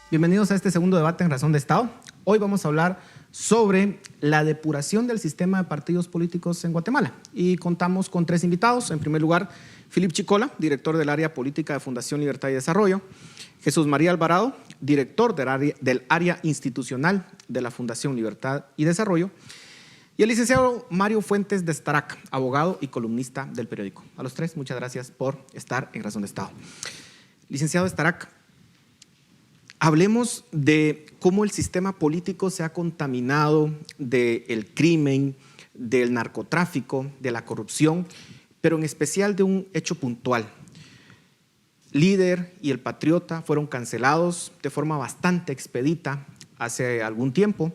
Bienvenidos a este segundo debate en Razón de Estado. Hoy vamos a hablar sobre la depuración del sistema de partidos políticos en Guatemala. Y contamos con tres invitados. En primer lugar, Philip Chicola, director del área política de Fundación Libertad y Desarrollo. Jesús María Alvarado, director del área institucional de la Fundación Libertad y Desarrollo. Y el licenciado Mario Fuentes de Starac, abogado y columnista del periódico. A los tres, muchas gracias por estar en Razón de Estado. Licenciado de Starac, hablemos de cómo el sistema político se ha contaminado del crimen, del narcotráfico, de la corrupción, pero en especial de un hecho puntual. Líder y el Patriota fueron cancelados de forma bastante expedita hace algún tiempo,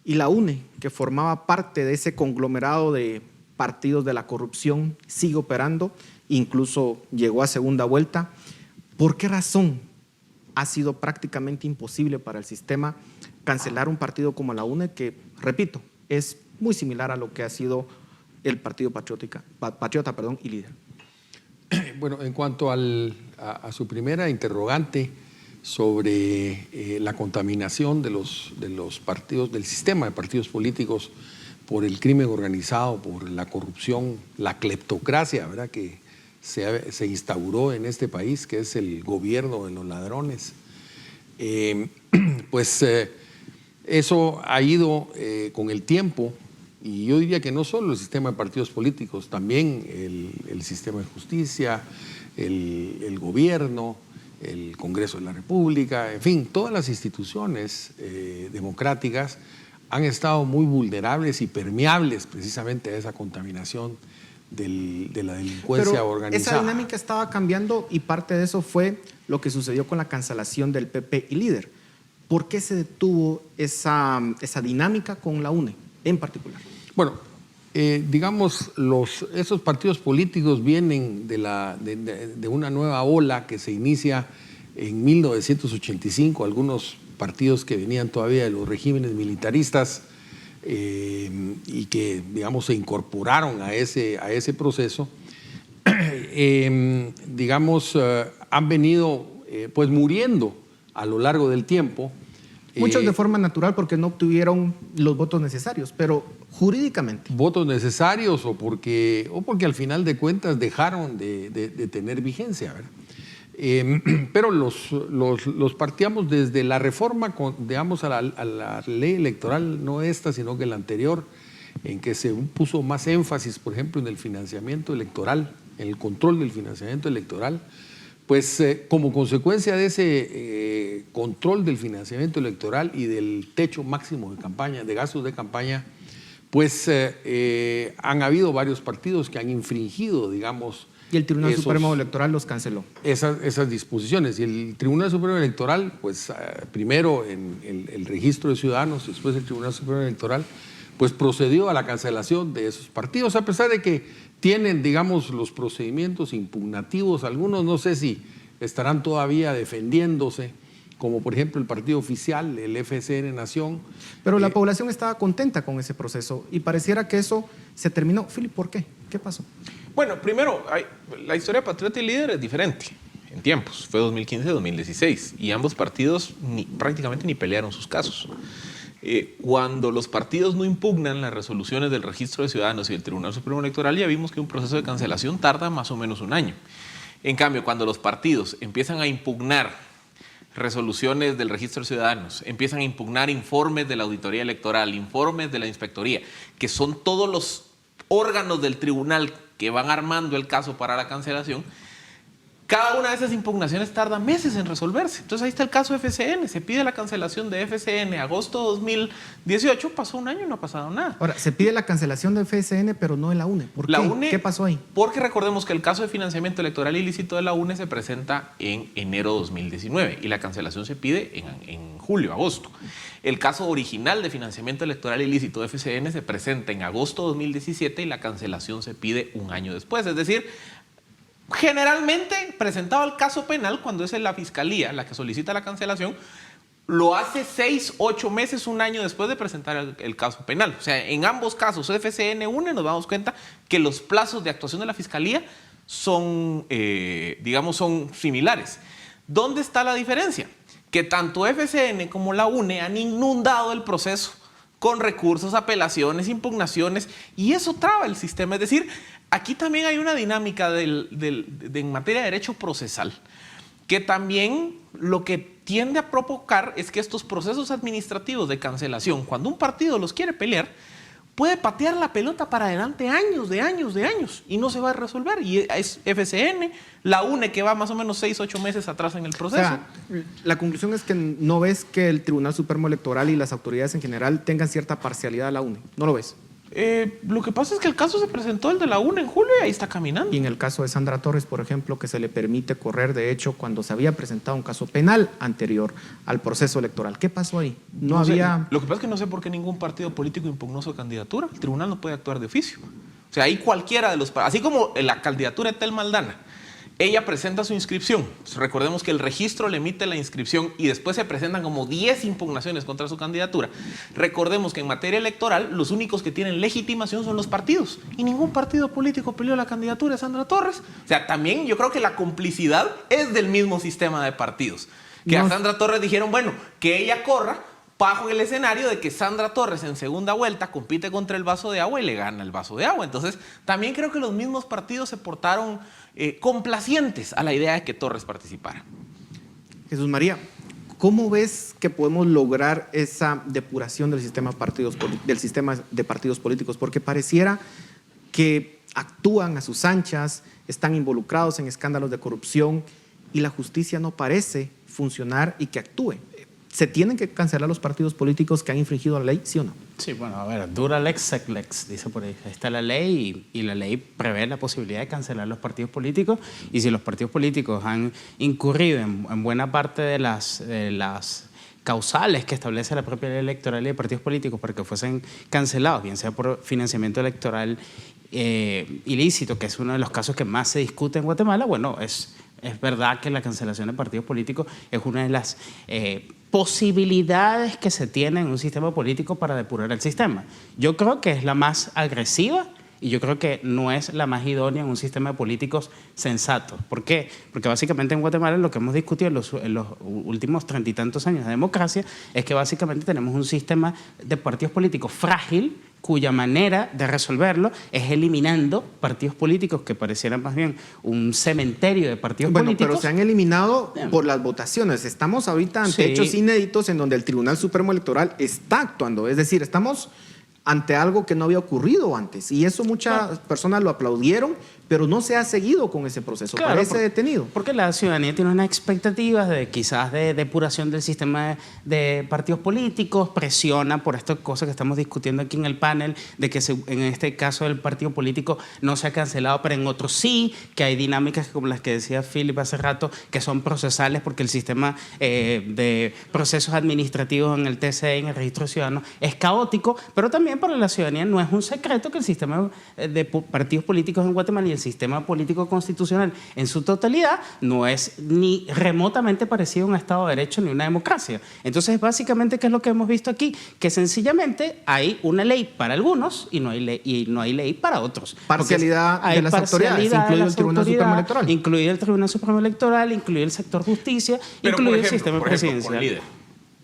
y la UNE, que formaba parte de ese conglomerado de partidos de la corrupción, sigue operando, incluso llegó a segunda vuelta. ¿Por qué razón ha sido prácticamente imposible para el sistema cancelar un partido como la UNE, que, repito, es muy similar a lo que ha sido el Partido Patriota y Líder? Bueno, en cuanto a su primera interrogante sobre la contaminación de los partidos, del sistema de partidos políticos por el crimen organizado, por la corrupción, la cleptocracia, ¿verdad?, que se instauró en este país, que es el gobierno de los ladrones, eso ha ido con el tiempo, y yo diría que no solo el sistema de partidos políticos, también el sistema de justicia, el gobierno, el Congreso de la República, en fin, todas las instituciones democráticas han estado muy vulnerables y permeables precisamente a esa contaminación de la delincuencia organizada. Esa dinámica estaba cambiando y parte de eso fue lo que sucedió con la cancelación del PP y Líder. ¿Por qué se detuvo esa dinámica con la UNE en particular? Bueno, digamos, esos partidos políticos vienen de una nueva ola que se inicia en 1985, algunos partidos que venían todavía de los regímenes militaristas y que, digamos, se incorporaron a ese proceso, han venido pues muriendo a lo largo del tiempo. Muchos de forma natural porque no obtuvieron los votos necesarios, pero jurídicamente. Votos necesarios o porque al final de cuentas dejaron de tener vigencia, ¿verdad? Pero los partíamos desde la reforma, digamos, a la ley electoral, no esta, sino que la anterior, en que se puso más énfasis, por ejemplo, en el financiamiento electoral, en el control del financiamiento electoral. Pues como consecuencia de ese control del financiamiento electoral y del techo máximo de campaña, de gastos de campaña, pues han habido varios partidos que han infringido, digamos. Y el Tribunal Supremo Electoral los canceló. Esas disposiciones. Y el Tribunal Supremo Electoral, pues primero en el registro de ciudadanos, después el Tribunal Supremo Electoral, pues procedió a la cancelación de esos partidos, a pesar de que tienen, digamos, los procedimientos impugnativos. Algunos no sé si estarán todavía defendiéndose, como por ejemplo el partido oficial, el FCN Nación. Pero la población estaba contenta con ese proceso y pareciera que eso se terminó. Philip, ¿por qué? ¿Qué pasó? Bueno, primero, la historia de Patriota y Líder es diferente en tiempos. Fue 2015-2016 y ambos partidos prácticamente ni pelearon sus casos. Cuando los partidos no impugnan las resoluciones del Registro de Ciudadanos y del Tribunal Supremo Electoral, ya vimos que un proceso de cancelación tarda más o menos un año. En cambio, cuando los partidos empiezan a impugnar resoluciones del Registro de Ciudadanos, empiezan a impugnar informes de la Auditoría Electoral, informes de la Inspectoría, que son todos los órganos del tribunal que van armando el caso para la cancelación, cada una de esas impugnaciones tarda meses en resolverse. Entonces ahí está el caso de FCN, se pide la cancelación de FCN agosto de 2018, pasó un año y no ha pasado nada. Ahora, se pide la cancelación de FCN, pero no de la UNE. ¿Por qué? ¿Qué pasó ahí? Porque recordemos que el caso de financiamiento electoral ilícito de la UNE se presenta en enero de 2019 y la cancelación se pide en julio, agosto. El caso original de financiamiento electoral ilícito de FCN se presenta en agosto de 2017 y la cancelación se pide un año después. Es decir, generalmente presentado el caso penal, cuando es la fiscalía la que solicita la cancelación, lo hace 6, 8 meses, un año después de presentar el caso penal. O sea, en ambos casos, FCN, UNE, nos damos cuenta que los plazos de actuación de la fiscalía son, digamos, son similares. ¿Dónde está la diferencia? que tanto FCN como la UNE han inundado el proceso con recursos, apelaciones, impugnaciones, y eso traba el sistema. Es decir, aquí también hay una dinámica en materia de derecho procesal, que también lo que tiende a provocar es que estos procesos administrativos de cancelación, cuando un partido los quiere pelear, puede patear la pelota para adelante años, y no se va a resolver. Y es FCN, la UNE, que va más o menos 6, 8 meses atrás en el proceso. O sea, la conclusión es que no ves que el Tribunal Supremo Electoral y las autoridades en general tengan cierta parcialidad a la UNE. ¿No lo ves? Lo que pasa es que el caso se presentó, el de la UNE, en julio, y ahí está caminando. Y en el caso de Sandra Torres, por ejemplo, que se le permite correr, de hecho, cuando se había presentado un caso penal anterior al proceso electoral. ¿Qué pasó ahí? No había... Lo que pasa es que no sé por qué ningún partido político impugnó su candidatura. El tribunal no puede actuar de oficio. O sea, ahí cualquiera de los... Así como la candidatura de Tel Maldana, ella presenta su inscripción. Recordemos que el registro le emite la inscripción y después se presentan como 10 impugnaciones contra su candidatura. Recordemos que en materia electoral los únicos que tienen legitimación son los partidos y ningún partido político peleó la candidatura de Sandra Torres. O sea, también yo creo que la complicidad es del mismo sistema de partidos. Que a Sandra Torres dijeron, bueno, que ella corra bajo el escenario de que Sandra Torres en segunda vuelta compite contra el vaso de agua y le gana el vaso de agua. Entonces, también creo que los mismos partidos se portaron complacientes a la idea de que Torres participara. Jesús María, ¿cómo ves que podemos lograr esa depuración del sistema de partidos políticos? Porque pareciera que actúan a sus anchas, están involucrados en escándalos de corrupción y la justicia no parece funcionar y que actúe. ¿Se tienen que cancelar los partidos políticos que han infringido la ley, sí o no? Sí, bueno, a ver, dura lex sec lex, dice por ahí. Ahí está la ley y la ley prevé la posibilidad de cancelar los partidos políticos, y si los partidos políticos han incurrido en buena parte de las causales que establece la propia ley electoral y de partidos políticos para que fuesen cancelados, bien sea por financiamiento electoral ilícito, que es uno de los casos que más se discute en Guatemala, bueno, es verdad que la cancelación de partidos políticos es una de las posibilidades que se tiene en un sistema político para depurar el sistema. Yo creo que es la más agresiva y yo creo que no es la más idónea en un sistema de políticos sensato. ¿Por qué? Porque básicamente en Guatemala lo que hemos discutido en los últimos 30 y tantos años de democracia es que básicamente tenemos un sistema de partidos políticos frágil, cuya manera de resolverlo es eliminando partidos políticos que parecieran más bien un cementerio de partidos políticos. Pero se han eliminado por las votaciones. Estamos ahorita ante hechos inéditos en donde el Tribunal Supremo Electoral está actuando. Es decir, estamos ante algo que no había ocurrido antes. Y eso muchas personas lo aplaudieron, pero no se ha seguido con ese proceso. Claro, parece detenido. Porque la ciudadanía tiene unas expectativas de quizás de depuración del sistema de partidos políticos, presiona por estas cosas que estamos discutiendo aquí en el panel, de que en este caso el partido político no se ha cancelado, pero en otros sí, que hay dinámicas como las que decía Philip hace rato, que son procesales porque el sistema de procesos administrativos en el TCE, en el registro ciudadano, es caótico, pero también para la ciudadanía no es un secreto que el sistema de partidos políticos en Guatemala y el sistema político constitucional en su totalidad no es ni remotamente parecido a un Estado de Derecho ni una democracia. Entonces, básicamente, ¿qué es lo que hemos visto aquí? Que sencillamente hay una ley para algunos y no hay ley para otros. Parcialidad de las autoridades, incluido el Tribunal Supremo Electoral. Incluido el Tribunal Supremo Electoral, incluido el sector justicia, incluido el sistema presidencial. Con líder.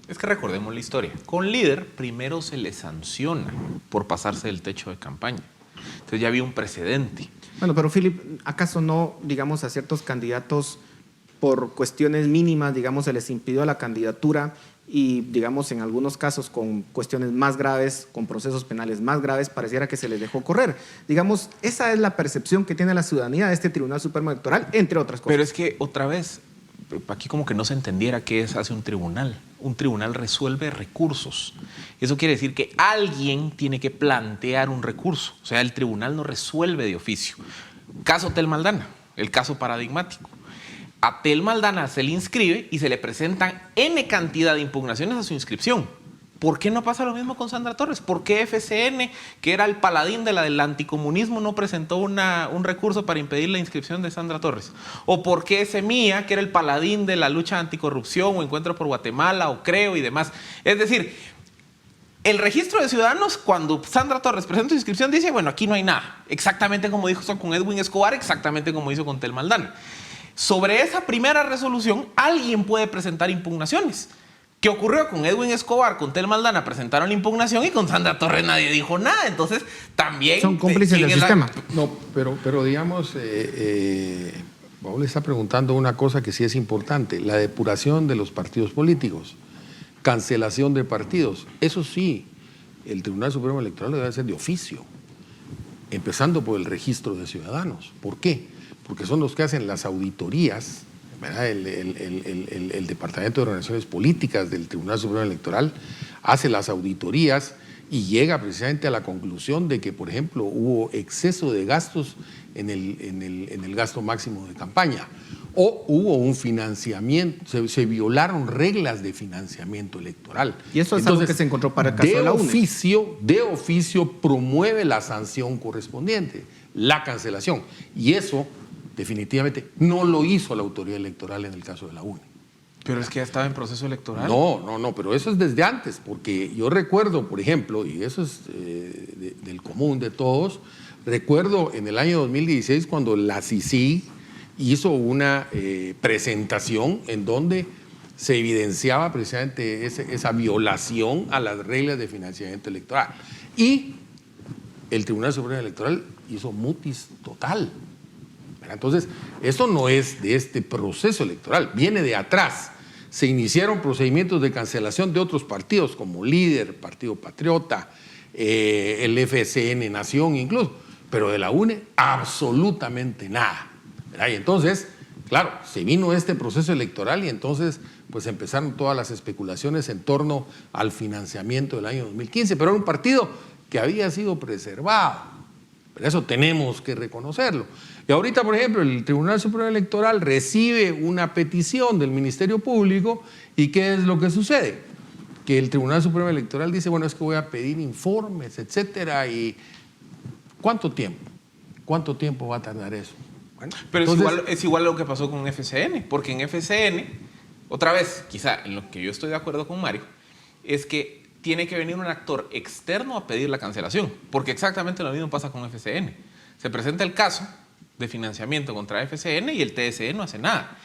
Es que recordemos la historia. Con líder, primero se le sanciona por pasarse del techo de campaña. Entonces ya había un precedente. Bueno, pero Philip, ¿acaso no, digamos, a ciertos candidatos por cuestiones mínimas, digamos, se les impidió la candidatura y, digamos, en algunos casos con cuestiones más graves, con procesos penales más graves, pareciera que se les dejó correr? Digamos, esa es la percepción que tiene la ciudadanía de este Tribunal Supremo Electoral, entre otras cosas. Pero es que, otra vez, aquí como que no se entendiera qué hace un tribunal. Un tribunal resuelve recursos. Eso quiere decir que alguien tiene que plantear un recurso. O sea, el tribunal no resuelve de oficio. Caso Tel Maldana, el caso paradigmático. A Tel Maldana se le inscribe y se le presentan N cantidad de impugnaciones a su inscripción. ¿Por qué no pasa lo mismo con Sandra Torres? ¿Por qué FCN, que era el paladín del anticomunismo, no presentó un recurso para impedir la inscripción de Sandra Torres? ¿O por qué Semilla, que era el paladín de la lucha anticorrupción, o Encuentro por Guatemala, o Creo y demás? Es decir, el registro de ciudadanos, cuando Sandra Torres presenta su inscripción, dice, bueno, aquí no hay nada. Exactamente como dijo con Edwin Escobar, exactamente como hizo con Tel Maldana. Sobre esa primera resolución, alguien puede presentar impugnaciones. ¿Qué ocurrió con Edwin Escobar? Con Tel Maldana presentaron la impugnación y con Sandra Torres nadie dijo nada. Entonces, también... Son cómplices del sistema. No, pero digamos, Paul le está preguntando una cosa que sí es importante, la depuración de los partidos políticos, cancelación de partidos. Eso sí, el Tribunal Supremo Electoral debe ser de oficio, empezando por el registro de ciudadanos. ¿Por qué? Porque son los que hacen las auditorías, ¿verdad? El Departamento de Organizaciones Políticas del Tribunal Supremo Electoral hace las auditorías y llega precisamente a la conclusión de que, por ejemplo, hubo exceso de gastos en el gasto máximo de campaña o hubo un financiamiento, se violaron reglas de financiamiento electoral. Y eso es algo que se encontró para el caso de la UNE. De oficio promueve la sanción correspondiente, la cancelación. Y eso definitivamente no lo hizo la autoridad electoral en el caso de la UNE. Pero es que ya estaba en proceso electoral. No, pero eso es desde antes, porque yo recuerdo, por ejemplo, y eso es del común de todos, recuerdo en el año 2016 cuando la CICIG hizo una presentación en donde se evidenciaba precisamente esa violación a las reglas de financiamiento electoral. Y el Tribunal Supremo Electoral hizo mutis total. Entonces, eso no es de este proceso electoral, viene de atrás. Se iniciaron procedimientos de cancelación de otros partidos como Líder, Partido Patriota, el FCN Nación incluso, pero de la UNE absolutamente nada. ¿Verdad? Y entonces, claro, se vino este proceso electoral y entonces pues empezaron todas las especulaciones en torno al financiamiento del año 2015, pero era un partido que había sido preservado. Pero eso tenemos que reconocerlo. Y ahorita, por ejemplo, el Tribunal Supremo Electoral recibe una petición del Ministerio Público y ¿qué es lo que sucede? Que el Tribunal Supremo Electoral dice, bueno, es que voy a pedir informes, etcétera, y ¿cuánto tiempo? ¿Cuánto tiempo va a tardar eso? Bueno, pero entonces, es igual lo que pasó con FCN, porque en FCN, otra vez, quizá en lo que yo estoy de acuerdo con Mario, es que tiene que venir un actor externo a pedir la cancelación, porque exactamente lo mismo pasa con FCN. Se presenta el caso de financiamiento contra FCN y el TSE no hace nada.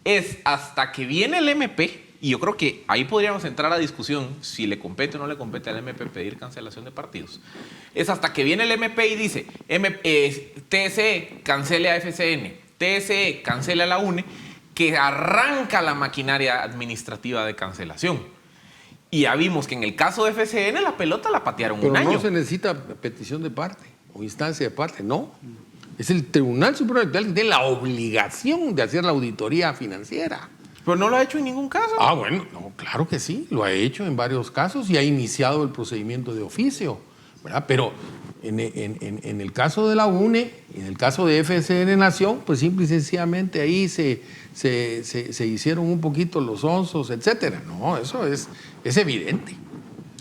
Es hasta que viene el MP, y yo creo que ahí podríamos entrar a discusión si le compete o no le compete al MP pedir cancelación de partidos. Es hasta que viene el MP y dice, TSE cancele a FCN, TSE cancele a la UNE, que arranca la maquinaria administrativa de cancelación. Y ya vimos que en el caso de FCN la pelota la patearon pero un año. no se necesita petición de parte o instancia de parte, no. Es el Tribunal Supremo Electoral que tiene la obligación de hacer la auditoría financiera. Pero no lo ha hecho en ningún caso. Ah, bueno, no, claro que sí, lo ha hecho en varios casos y ha iniciado el procedimiento de oficio, ¿verdad? Pero en el caso de la UNE, en el caso de FCN Nación, pues simple y sencillamente ahí se hicieron un poquito los onzos, etcétera. No, eso es evidente.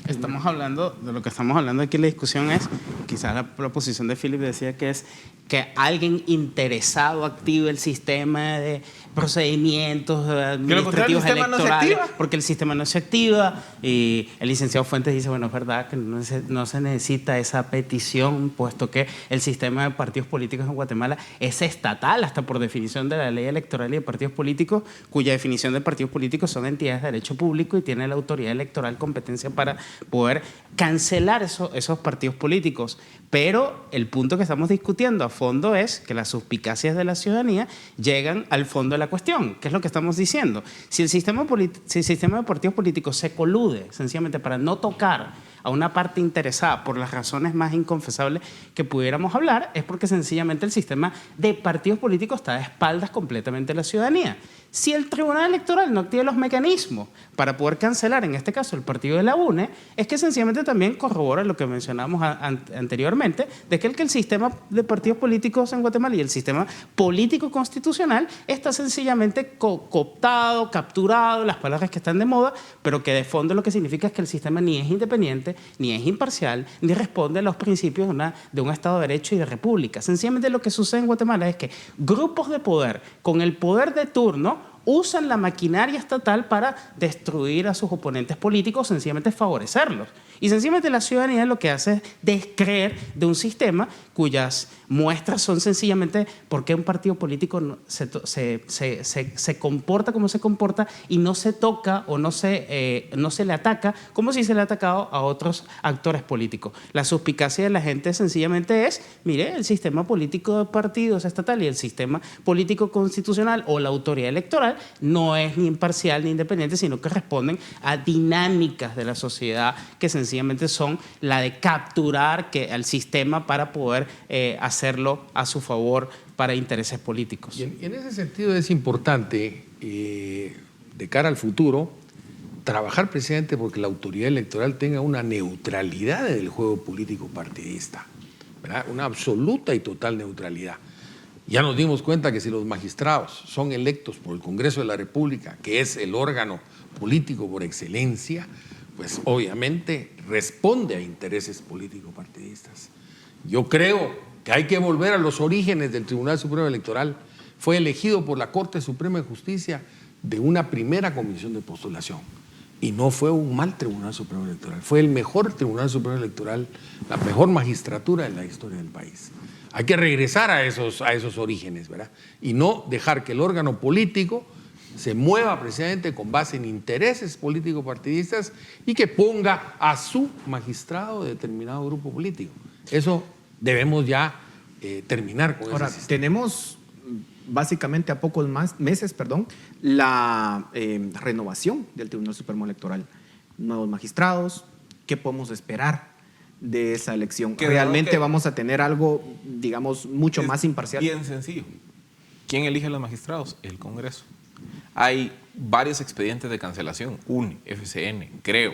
Estamos hablando, de lo que estamos hablando aquí, la discusión es, quizás la posición de Philip decía que es que alguien interesado active el sistema de procedimientos administrativos electorales, porque el sistema no se activa, y el licenciado Fuentes dice, bueno, es verdad que no se necesita esa petición, puesto que el sistema de partidos políticos en Guatemala es estatal, hasta por definición de la ley electoral y de partidos políticos, cuya definición de partidos políticos son entidades de derecho público y tiene la autoridad electoral competencia para poder cancelar esos partidos políticos. Pero el punto que estamos discutiendo a fondo es que las suspicacias de la ciudadanía llegan al fondo de la cuestión, que es lo que estamos diciendo. Si el sistema de partidos políticos se colude sencillamente para no tocar a una parte interesada por las razones más inconfesables que pudiéramos hablar, es porque sencillamente el sistema de partidos políticos está de espaldas completamente a la ciudadanía. Si el Tribunal Electoral no activa los mecanismos para poder cancelar, en este caso, el partido de la UNE, es que sencillamente también corrobora lo que mencionamos anteriormente, de que el sistema de partidos políticos en Guatemala y el sistema político constitucional está sencillamente cooptado, capturado, las palabras que están de moda, pero que de fondo lo que significa es que el sistema ni es independiente, ni es imparcial, ni responde a los principios de un Estado de Derecho y de República. Sencillamente lo que sucede en Guatemala es que grupos de poder, con el poder de turno, usan la maquinaria estatal para destruir a sus oponentes políticos, sencillamente favorecerlos. Y sencillamente la ciudadanía lo que hace es descreer de un sistema cuyas muestras son sencillamente por qué un partido político se comporta como se comporta y no se toca o no se le ataca como si se le ha atacado a otros actores políticos. La suspicacia de la gente sencillamente es, mire, el sistema político de partidos estatal y el sistema político constitucional o la autoridad electoral no es ni imparcial ni independiente, sino que responden a dinámicas de la sociedad que sencillamente son la de capturar al sistema para poder hacerlo a su favor para intereses políticos. Y en ese sentido es importante, de cara al futuro, trabajar precisamente porque la autoridad electoral tenga una neutralidad del juego político partidista, ¿verdad? Una absoluta y total neutralidad. Ya nos dimos cuenta que si los magistrados son electos por el Congreso de la República, que es el órgano político por excelencia, pues obviamente responde a intereses político-partidistas. Yo creo que hay que volver a los orígenes del Tribunal Supremo Electoral. Fue elegido por la Corte Suprema de Justicia de una primera comisión de postulación. Y no fue un mal Tribunal Supremo Electoral, fue el mejor Tribunal Supremo Electoral, la mejor magistratura en la historia del país. Hay que regresar a esos orígenes, ¿verdad? Y no dejar que el órgano político se mueva precisamente con base en intereses político-partidistas y que ponga a su magistrado de determinado grupo político. Eso debemos ya terminar con Ahora, ese sistema. tenemos básicamente a pocos meses, la renovación del Tribunal Supremo Electoral. Nuevos magistrados, ¿qué podemos esperar de esa elección? Que ¿Realmente vamos a tener algo, digamos, mucho más imparcial? Bien sencillo. ¿Quién elige a los magistrados? El Congreso. Hay varios expedientes de cancelación, UNE, FCN, CREO,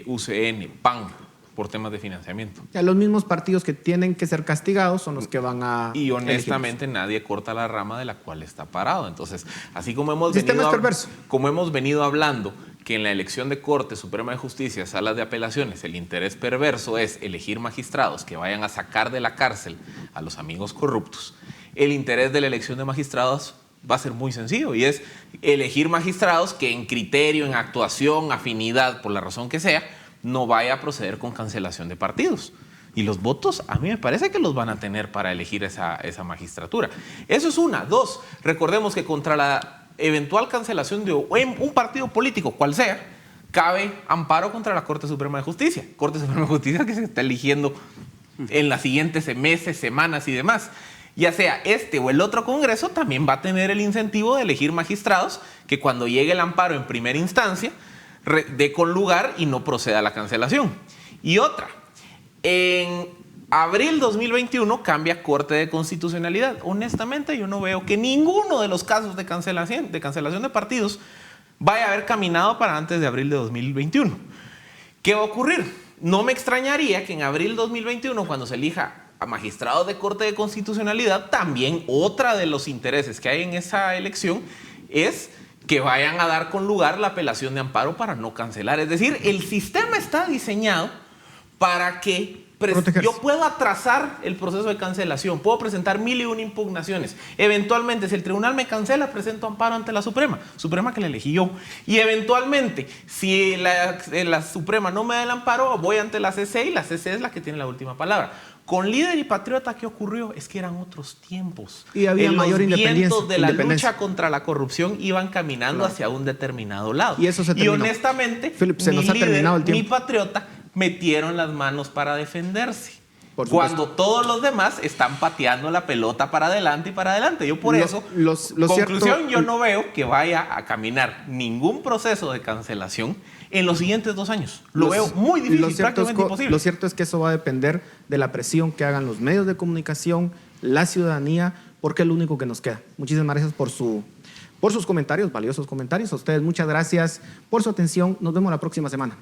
UCN, PAN, por temas de financiamiento. Ya los mismos partidos que tienen que ser castigados son los que van a... Y honestamente nadie corta la rama de la cual está parado. Entonces, así como hemos venido hablando que en la elección de Corte Suprema de Justicia, salas de apelaciones, el interés perverso es elegir magistrados que vayan a sacar de la cárcel a los amigos corruptos, el interés de la elección de magistrados va a ser muy sencillo y es elegir magistrados que en criterio, en actuación, afinidad, por la razón que sea, no vaya a proceder con cancelación de partidos. Y los votos, a mí me parece que los van a tener para elegir esa magistratura. Eso es una. Dos, recordemos que contra la eventual cancelación de un partido político, cual sea, cabe amparo contra la Corte Suprema de Justicia. Corte Suprema de Justicia que se está eligiendo en las siguientes meses, semanas y demás. Ya sea este o el otro Congreso, también va a tener el incentivo de elegir magistrados que cuando llegue el amparo en primera instancia dé con lugar y no proceda a la cancelación. Y otra, en abril 2021 cambia Corte de Constitucionalidad. Honestamente, yo no veo que ninguno de los casos de cancelación de partidos vaya a haber caminado para antes de abril de 2021. ¿Qué va a ocurrir? No me extrañaría que en abril 2021, cuando se elija a magistrados de Corte de Constitucionalidad, también otra de los intereses que hay en esa elección es que vayan a dar con lugar la apelación de amparo para no cancelar. Es decir, el sistema está diseñado para que yo puedo atrasar el proceso de cancelación, puedo presentar 1001 impugnaciones. Eventualmente, si el tribunal me cancela, presento amparo ante la Suprema que la elegí yo. Y eventualmente, si la Suprema no me da el amparo, voy ante la CC y la CC es la que tiene la última palabra. Con Líder y Patriota, ¿qué ocurrió? Es que eran otros tiempos. Y había mayor independencia. Los vientos de la lucha contra la corrupción iban caminando hacia un determinado lado. Y eso se terminó. Y honestamente, Philip, se nos ha terminado el tiempo. ni Patriota metieron las manos para defenderse. Cuando todos los demás están pateando la pelota para adelante y para adelante. Yo por eso, conclusión, yo no veo que vaya a caminar ningún proceso de cancelación en los siguientes 2 años. Lo veo muy difícil, prácticamente imposible. Lo cierto es que eso va a depender de la presión que hagan los medios de comunicación, la ciudadanía, porque es lo único que nos queda. Muchísimas gracias por sus comentarios, valiosos comentarios. A ustedes muchas gracias por su atención. Nos vemos la próxima semana.